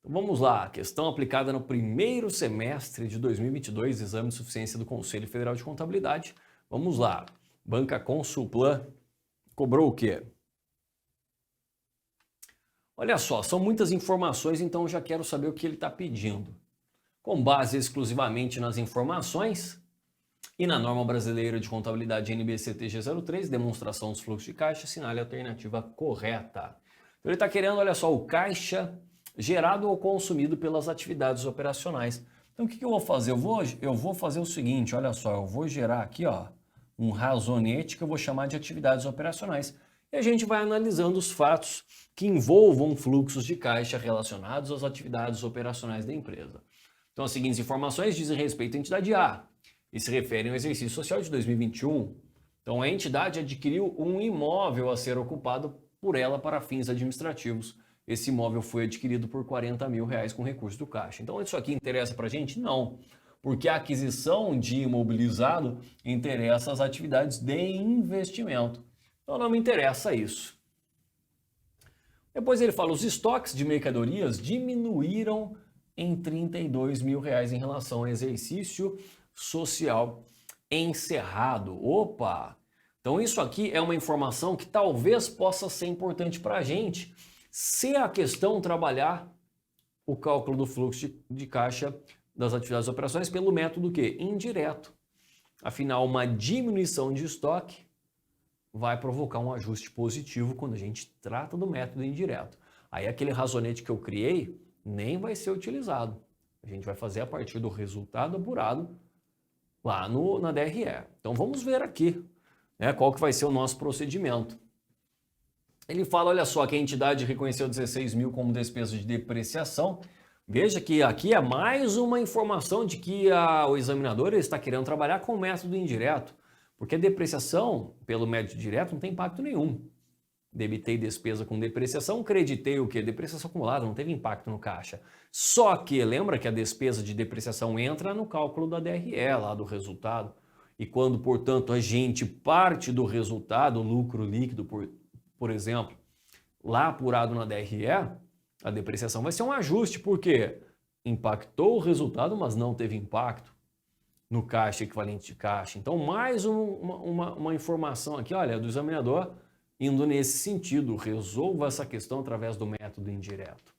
Então, vamos lá, questão aplicada no primeiro semestre de 2022, exame de suficiência do Conselho Federal de Contabilidade. Vamos lá, Banca Consulplan cobrou o quê? Olha só, são muitas informações, então eu já quero saber o que ele está pedindo. Com base exclusivamente nas informações e na norma brasileira de contabilidade NBC-TG 03, demonstração dos fluxos de caixa, assinale a alternativa correta. Então ele está querendo, olha só, o caixa gerado ou consumido pelas atividades operacionais. Então o que eu vou fazer? Eu vou fazer o seguinte, olha só, eu vou gerar aqui ó, um razonete que eu vou chamar de atividades operacionais. E a gente vai analisando os fatos que envolvam fluxos de caixa relacionados às atividades operacionais da empresa. Então as seguintes informações dizem respeito à entidade A e se referem ao exercício social de 2021. Então a entidade adquiriu um imóvel a ser ocupado por ela para fins administrativos. Esse imóvel foi adquirido por R$40 mil com recurso do caixa. Então isso aqui interessa para a gente? Não, porque a aquisição de imobilizado interessa às atividades de investimento. Então não me interessa isso. Depois ele fala, os estoques de mercadorias diminuíram em R$32 mil em relação ao exercício social encerrado. Opa! Então isso aqui é uma informação que talvez possa ser importante para a gente se a questão trabalhar o cálculo do fluxo de caixa das atividades de operações pelo método que? Indireto. Afinal, uma diminuição de estoque vai provocar um ajuste positivo quando a gente trata do método indireto. Aí aquele razonete que eu criei nem vai ser utilizado. A gente vai fazer a partir do resultado apurado lá na DRE. Então vamos ver aqui, né, qual que vai ser o nosso procedimento. Ele fala, olha só, que a entidade reconheceu 16 mil como despesa de depreciação. Veja que aqui é mais uma informação de que o examinador está querendo trabalhar com o método indireto, porque a depreciação pelo método direto não tem impacto nenhum. Debitei despesa com depreciação, creditei o quê? Depreciação acumulada, não teve impacto no caixa. Só que lembra que a despesa de depreciação entra no cálculo da DRE, lá do resultado. E quando, portanto, a gente parte do resultado, lucro líquido, por exemplo, lá apurado na DRE, a depreciação vai ser um ajuste, porque impactou o resultado, mas não teve impacto no caixa equivalente de caixa. Então, mais uma informação aqui, olha, do examinador indo nesse sentido, resolva essa questão através do método indireto.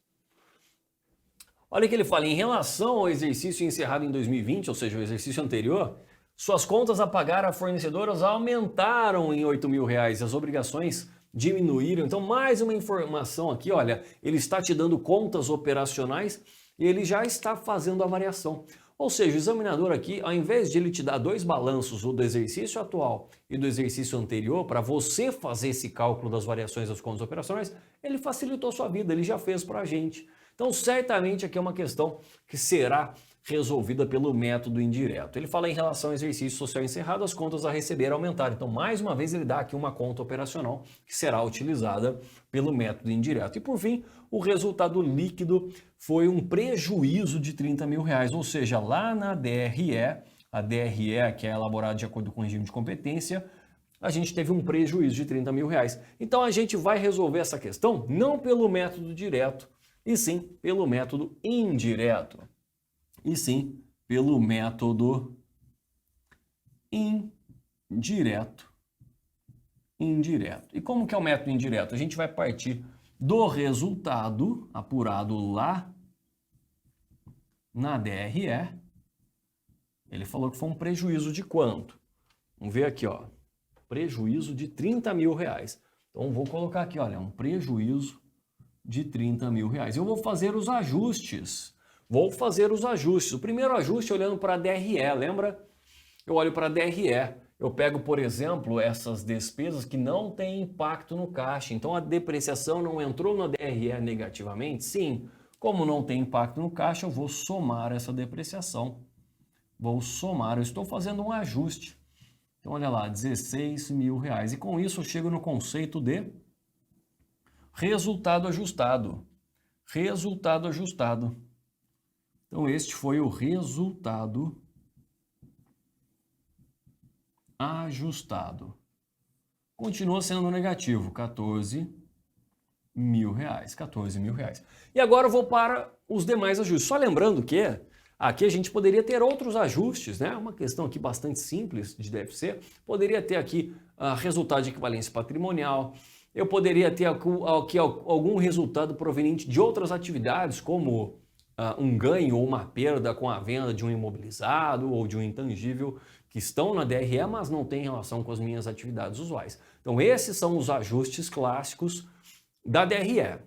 Olha o que ele fala, em relação ao exercício encerrado em 2020, ou seja, o exercício anterior, suas contas a pagar a fornecedoras aumentaram em R$8 mil e as obrigações diminuíram. Então, mais uma informação aqui, olha, ele está te dando contas operacionais e ele já está fazendo a variação. Ou seja, o examinador aqui, ao invés de ele te dar dois balanços, o do exercício atual e do exercício anterior, para você fazer esse cálculo das variações das contas operacionais, ele facilitou a sua vida, ele já fez para a gente. Então, certamente aqui é uma questão que será resolvida pelo método indireto. Ele fala em relação ao exercício social encerrado, as contas a receber aumentaram. Então, mais uma vez, ele dá aqui uma conta operacional que será utilizada pelo método indireto. E, por fim, o resultado líquido foi um prejuízo de R$30 mil, ou seja, lá na DRE, a DRE, que é elaborada de acordo com o regime de competência, a gente teve um prejuízo de R$30 mil. Então, a gente vai resolver essa questão não pelo método direto, e sim pelo método indireto. E sim pelo método indireto. E como que é o método indireto? A gente vai partir do resultado apurado lá na DRE. Ele falou que foi um prejuízo de quanto? Vamos ver aqui, ó. Prejuízo de R$30 mil. Então vou colocar aqui, olha, um prejuízo de R$30 mil. Eu vou fazer os ajustes. O primeiro ajuste olhando para a DRE, lembra? Eu olho para a DRE, eu pego, por exemplo, essas despesas que não têm impacto no caixa. Então a depreciação não entrou na DRE negativamente? Sim. Como não tem impacto no caixa, eu vou somar essa depreciação. Eu estou fazendo um ajuste. Então olha lá, R$16 mil. E com isso eu chego no conceito de resultado ajustado. Então, este foi o resultado ajustado. Continua sendo negativo, 14 R$ 14.000. E agora eu vou para os demais ajustes. Só lembrando que aqui a gente poderia ter outros ajustes, né? Uma questão aqui bastante simples de DFC. Poderia ter aqui resultado de equivalência patrimonial. Eu poderia ter aqui algum resultado proveniente de outras atividades, como um ganho ou uma perda com a venda de um imobilizado ou de um intangível que estão na DRE, mas não tem relação com as minhas atividades usuais. Então esses são os ajustes clássicos da DRE.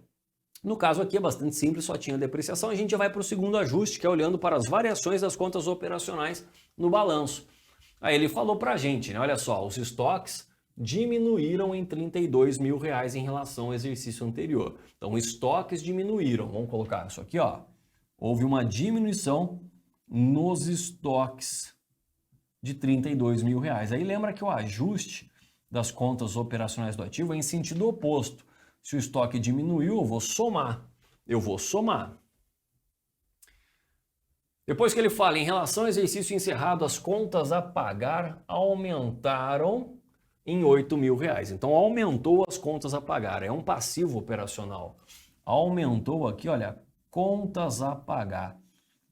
No caso aqui é bastante simples, só tinha depreciação. A gente já vai para o segundo ajuste, que é olhando para as variações das contas operacionais no balanço. Aí ele falou para a gente, né? Olha só, os estoques diminuíram em R$ 32.000 em relação ao exercício anterior. Então estoques diminuíram. Vamos colocar isso aqui, ó. Houve uma diminuição nos estoques de R$ 32.000. Aí lembra que o ajuste das contas operacionais do ativo é em sentido oposto. Se o estoque diminuiu, eu vou somar. Depois que ele fala, em relação ao exercício encerrado, as contas a pagar aumentaram em R$ 8.000. Então, aumentou as contas a pagar. É um passivo operacional. Aumentou aqui, olha, contas a pagar.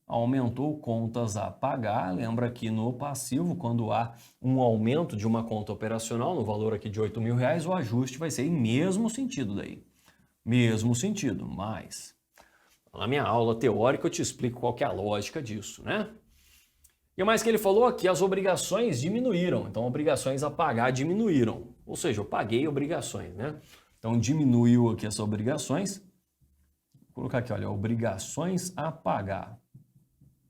Aumentou contas a pagar. Lembra que no passivo, quando há um aumento de uma conta operacional, no valor aqui de R$ 8.000, o ajuste vai ser em mesmo sentido daí. Mesmo sentido, mas na minha aula teórica eu te explico qual que é a lógica disso, né? E mais que ele falou aqui, as obrigações diminuíram. Então, obrigações a pagar diminuíram. Ou seja, eu paguei obrigações, né? Então, diminuiu aqui as obrigações. Vou colocar aqui, olha, obrigações a pagar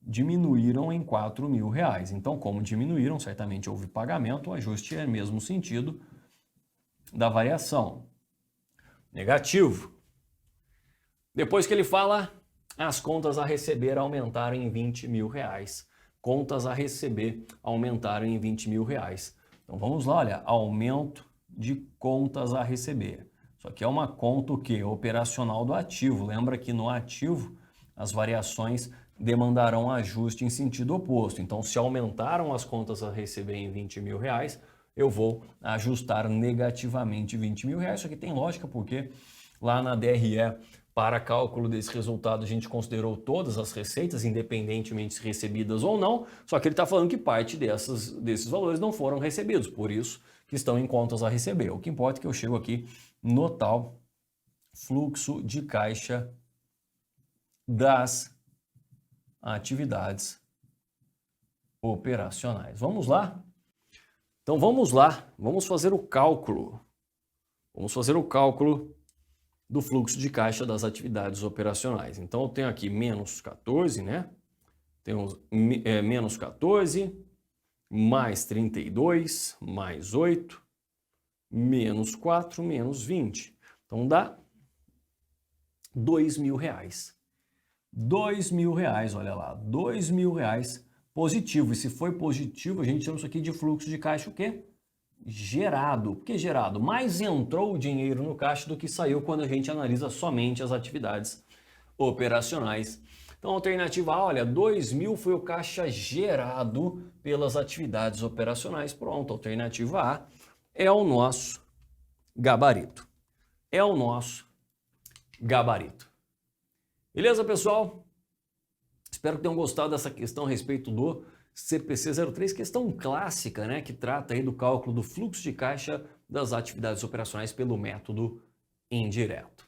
diminuíram em R$ 4.000. Então, como diminuíram, certamente houve pagamento, o ajuste é no mesmo sentido da variação. Negativo. Depois que ele fala, as contas a receber aumentaram em R$ 20.000. Contas a receber aumentaram em R$ 20.000. Então, vamos lá, olha, aumento de contas a receber. Isso aqui é uma conta o quê? Operacional do ativo. Lembra que no ativo as variações demandarão ajuste em sentido oposto. Então, se aumentaram as contas a receber em R$ 20.000, eu vou ajustar negativamente R$ 20.000. Isso aqui tem lógica porque lá na DRE, para cálculo desse resultado, a gente considerou todas as receitas, independentemente se recebidas ou não, só que ele está falando que parte desses valores não foram recebidos, por isso que estão em contas a receber. O que importa é que eu chego aqui no tal fluxo de caixa das atividades operacionais. Vamos lá? Então vamos lá, vamos fazer o cálculo. Vamos fazer o cálculo do fluxo de caixa das atividades operacionais. Então eu tenho aqui menos 14, né? Temos menos 14, mais 32, mais 8, menos 4, menos 20. Então dá R$ 2.000. R$ 2.000, olha lá, R$ 2.000 positivo. E se foi positivo, a gente chama isso aqui de fluxo de caixa o quê? Gerado. Por que gerado? Mais entrou o dinheiro no caixa do que saiu quando a gente analisa somente as atividades operacionais. Então, alternativa A, olha, 2.000 foi o caixa gerado pelas atividades operacionais. Pronto, alternativa A é o nosso gabarito. É o nosso gabarito. Beleza, pessoal? Espero que tenham gostado dessa questão a respeito do CPC 03, questão clássica, né, que trata aí do cálculo do fluxo de caixa das atividades operacionais pelo método indireto.